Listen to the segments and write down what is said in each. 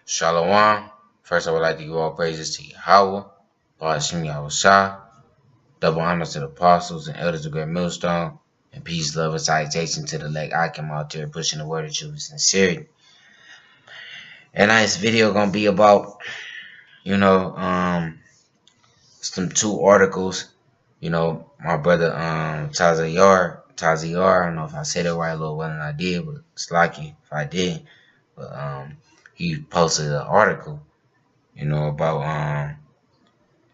Shalom. First, I would like to give all praises to Yahweh, Ba'ashim Yahushua, double honors to the apostles and elders of Great Millstone, and peace, love, and salutation to the elect Akim out there pushing the word of truth and sincerity. And this video gonna be about, some two articles. My brother Tazayar, I don't know if I said it right a little well than I did, but it's lucky if I did. But he posted an article, about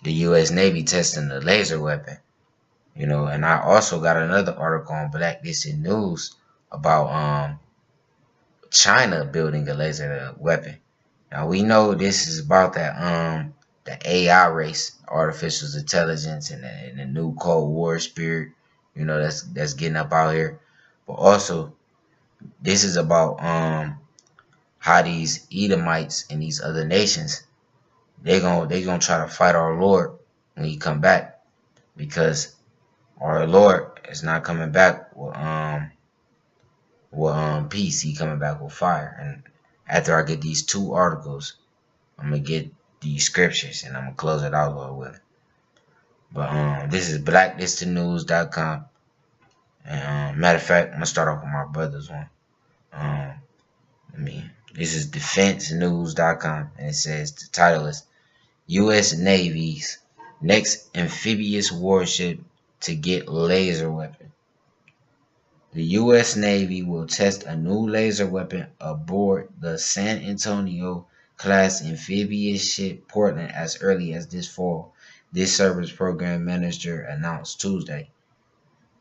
the U.S. Navy testing the laser weapon. And I also got another article on Blacklisted News about China building a laser weapon. Now we know this is about that the AI race, artificial intelligence, and the new Cold War spirit. That's getting up out here. But also, this is about how these Edomites and these other nations they gonna try to fight our Lord when he come back, because our Lord is not coming back with peace. He coming back with fire. And after I get these two articles, I'm gonna get these scriptures and I'm gonna close it out with it. But this is blacklistednews.com. And matter of fact, I'm gonna start off with my brother's one. This is defensenews.com, and it says the title is U.S. Navy's next amphibious warship to get laser weapon. The U.S. Navy will test a new laser weapon aboard the San Antonio class amphibious ship Portland as early as this fall, this service program manager announced Tuesday.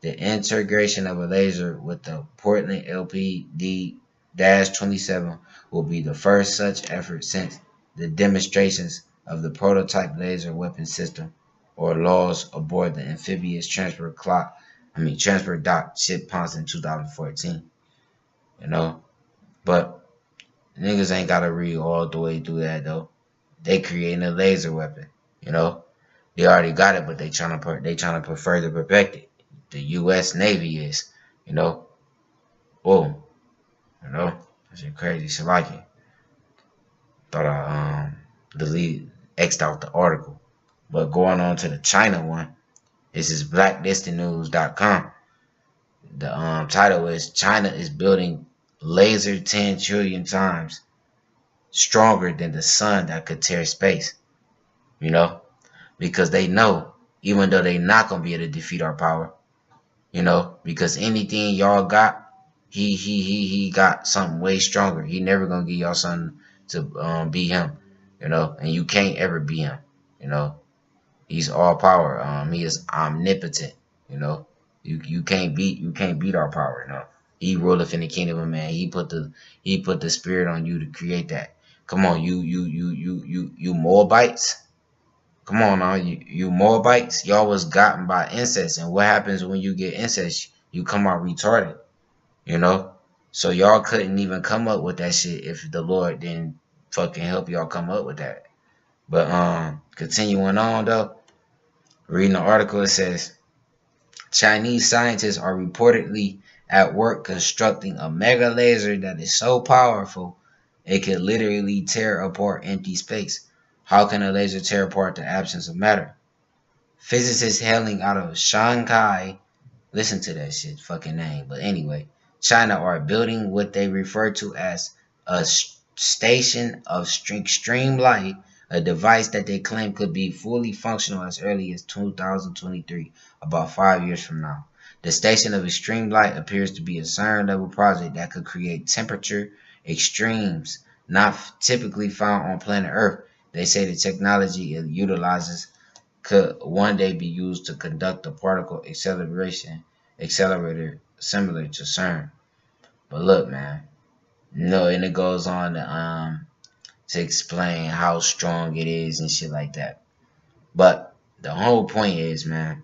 The integration of a laser with the Portland LPD-27 will be the first such effort since the demonstrations of the prototype laser weapon system, or LAWS, aboard the amphibious transport dock ship Ponce in 2014. But niggas ain't gotta read all the way through that though. They creating a laser weapon. They already got it, but they trying to further perfect it. The U.S. Navy is, whoa, that shit crazy. Shit like it. Thought I X'd out the article. But going on to the China one, this is blacklistednews.com. The title is China is building laser 10 trillion times stronger than the sun that could tear space. Because they know, even though they not gonna be able to defeat our power, because anything y'all got, he got something way stronger. He never gonna give y'all something to beat him, and you can't ever beat him. He's all power. He is omnipotent. You can't beat our power. He ruleth in the kingdom of man. He put the spirit on you to create that. Come on, you Moabites. Come on now, you Moabites. Y'all was gotten by incest, and what happens when you get incest? You come out retarded. So y'all couldn't even come up with that shit if the Lord didn't fucking help y'all come up with that. But continuing on though, reading the article, it says Chinese scientists are reportedly at work constructing a mega laser that is so powerful it could literally tear apart empty space. How can a laser tear apart the absence of matter? Physicists hailing out of Shanghai, listen to that shit fucking name, but anyway, China are building what they refer to as a station of extreme light, a device that they claim could be fully functional as early as 2023, about 5 years from now. The station of extreme light appears to be a CERN-level project that could create temperature extremes not typically found on planet Earth. They say the technology it utilizes could one day be used to conduct a particle accelerator similar to CERN. But look, man, and it goes on to explain how strong it is and shit like that. But the whole point is, man,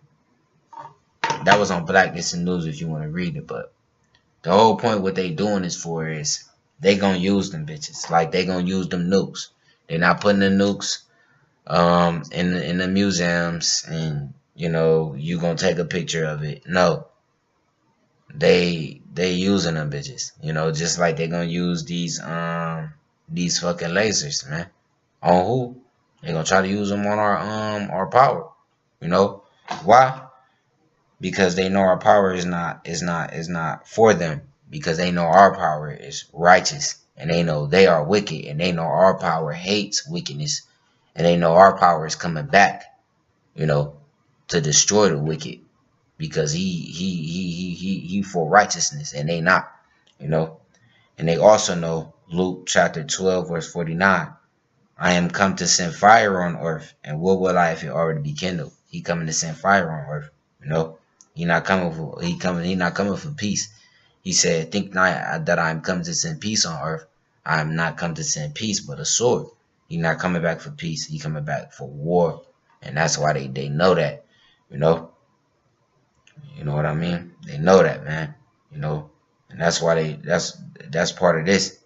that was on Blacklisted News if you want to read it. But the whole point what they doing this for is they gonna use them bitches. Like they gonna use them nukes. They're not putting the nukes in the museums and you gonna take a picture of it. No. they using them bitches, you know, just like they gonna use these fucking lasers, man. On who? They gonna try to use them on our power, you know. Why? Because they know our power is not for them, because they know our power is righteous, and they know they are wicked, and they know our power hates wickedness, and they know our power is coming back, you know, to destroy the wicked, because he for righteousness, and they not, you know. And they also know Luke chapter 12 verse 49. I am come to send fire on earth, and what will I if it already be kindled? He coming to send fire on earth, you know. He not coming for peace. He said, think not that I am coming to send peace on earth. I am not come to send peace, but a sword. He not coming back for peace. He coming back for war. And that's why they know that, you know. You know what I mean? They know that, man. You know, and that's why that's part of this.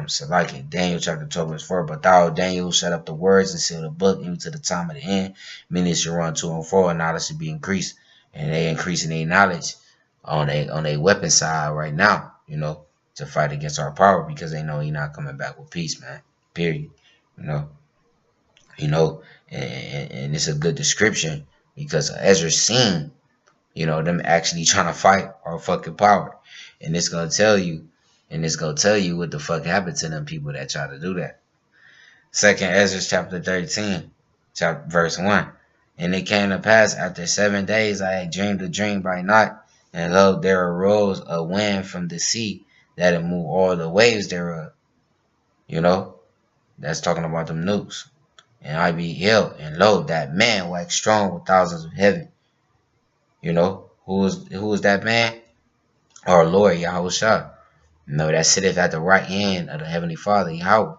So like it, Daniel chapter 12 verse 4. But thou, Daniel, shut up the words and seal the book even to the time of the end. Many shall run to and fro, and knowledge should be increased. And they increasing their knowledge on a weapon side right now, you know, to fight against our power, because they know he not coming back with peace, man. Period. You know. You know, and it's a good description, because Ezra's seen, you know, them actually trying to fight our fucking power. And it's gonna tell you, what the fuck happened to them people that try to do that. Second Ezra chapter 13, chapter verse 1. And it came to pass after 7 days I had dreamed a dream by night, and lo, there arose a wind from the sea that it moved all the waves thereof. You know, that's talking about them nukes. And I beheld, and lo, that man waxed strong with thousands of heaven. You know, who is that man? Our Lord Yahushua. You know, that sitteth at the right hand of the Heavenly Father, Yahweh.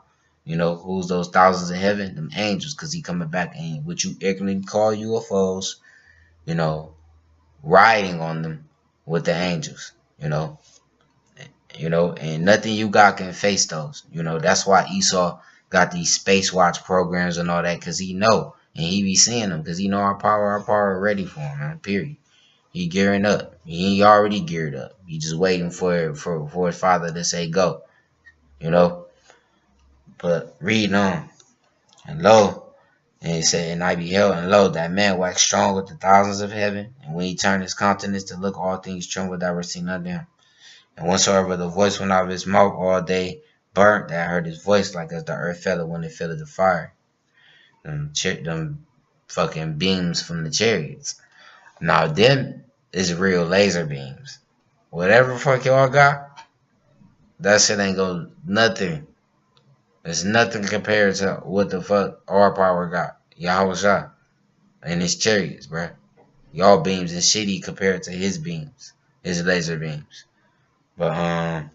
You know, who's those thousands of heaven? Them angels, because he coming back, and what you ignorantly call UFOs, you know, riding on them with the angels, you know. And nothing you got can face those. You know, that's why Esau got these space watch programs and all that, because he know, and he be seeing them, because he know our power ready for him, man, period. He gearing up. He already geared up. He just waiting for his father to say go. You know. But reading on. And lo, and he said, and I beheld, and lo, that man waxed strong with the thousands of heaven. And when he turned his countenance to look, all things trembled that were seen under him. And whatsoever the voice went out of his mouth, all day burnt that heard his voice, like as the earth fell when it fell the fire. Them fucking beams from the chariots. Now them is real laser beams. Whatever fuck y'all got, that shit ain't go nothing. It's nothing compared to what the fuck our power got. Yahweh Shah and his chariots, bruh. Y'all beams is shitty compared to his beams. His laser beams. But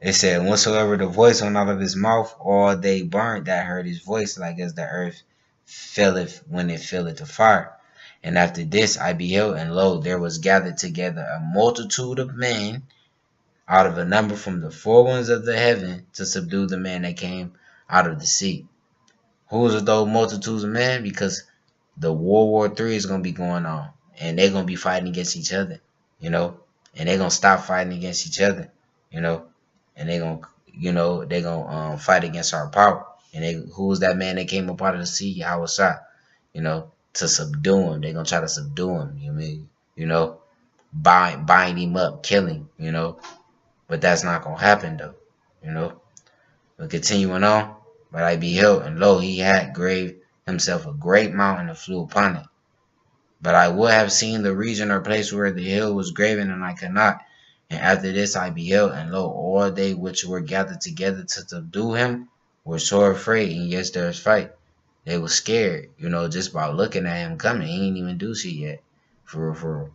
it said, whatsoever the voice went out of his mouth, all they burned that heard his voice, like as the earth filleth when it filleth the fire. And after this I beheld, and lo, there was gathered together a multitude of men out of a number from the four winds of the heaven to subdue the man that came out of the sea. Who's are those multitudes of men? Because the World War III is going to be going on, and they're going to be fighting against each other, you know, and they're going to stop fighting against each other, you know, and they're going to, they're going to fight against our power. And who's that man that came up out of the sea? Yahweh Shah, you know, to subdue him. They're going to try to subdue him, bind him up, kill him, but that's not going to happen, though, But continuing on, but I beheld, and lo, he had graved himself a great mountain and flew upon it. But I would have seen the region or place where the hill was graven, and I could not. And after this I beheld, and lo, all they which were gathered together to subdue him were sore afraid, and yes, there's fight. They were scared, just by looking at him coming. He ain't even do shit yet. For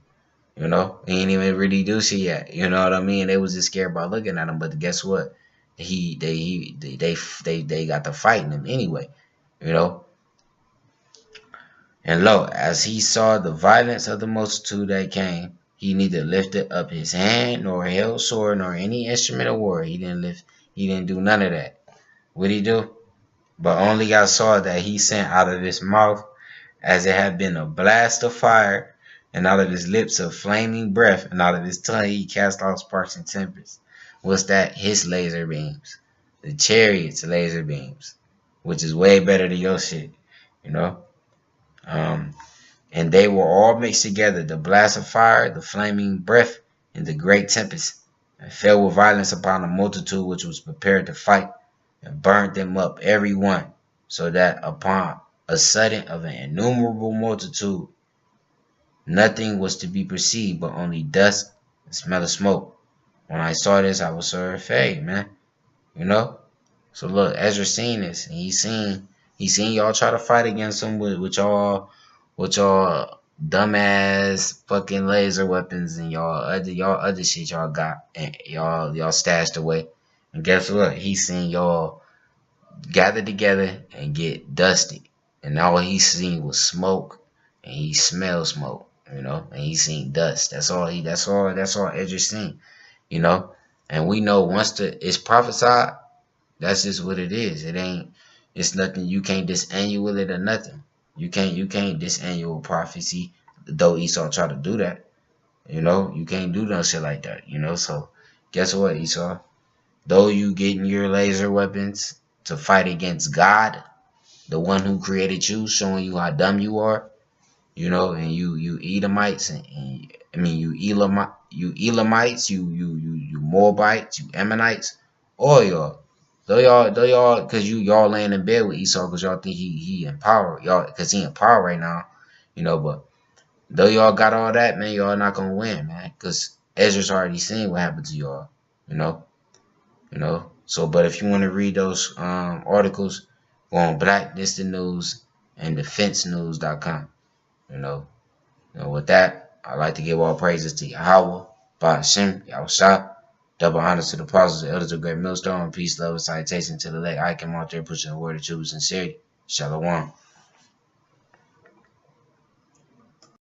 he ain't even really do shit yet. You know what I mean? They was just scared by looking at him. But guess what? They got to fighting him anyway. And lo, as he saw the violence of the multitude that came, he neither lifted up his hand, nor held sword, nor any instrument of war. He didn't do none of that. What'd he do? But only I saw that he sent out of his mouth, as it had been a blast of fire, and out of his lips a flaming breath, and out of his tongue he cast off sparks and tempests. What's that? His laser beams. The chariot's laser beams, which is way better than your shit, you know? Um, and they were all mixed together, the blast of fire, the flaming breath, and the great tempest, and fell with violence upon a multitude which was prepared to fight, and burned them up every one, so that upon a sudden of an innumerable multitude nothing was to be perceived but only dust and smell of smoke. When I saw this, I was so afraid, man. You know? So look, Ezra seen this, and he seen y'all try to fight against him with y'all dumbass fucking laser weapons and y'all other shit y'all got and y'all stashed away. And guess what? He seen y'all gather together and get dusted. And all he seen was smoke, and he smelled smoke, you know, and he seen dust. That's all Ezra seen, you know. And we know once it's prophesied, that's just what it is. It's nothing. You can't disannual it or nothing. You can't disannual prophecy, though Esau tried to do that. You know, you can't do no shit like that, you know. So guess what, Esau? Though you getting your laser weapons to fight against God, the one who created you, showing you how dumb you are, you know, and you Edomites and I mean you Elamites, you Moabites, you Ammonites, all y'all. Though y'all, cause y'all laying in bed with Esau, cause y'all think he in power, y'all, cause he in power right now, you know. But though y'all got all that, man, y'all not gonna win, man, cause Ezra's already seen what happened to y'all, you know, you know. So, but if you want to read those articles, go on Black Distant News and DefenseNews.com, you know. You know, with that, I'd like to give all praises to Yahweh, Ba'ashem, Yahushua. Double honors to the apostles and elders of Great Millstone. Peace, love, and salutation to the elect. I come out there pushing the word of truth and sincerity. Shalom.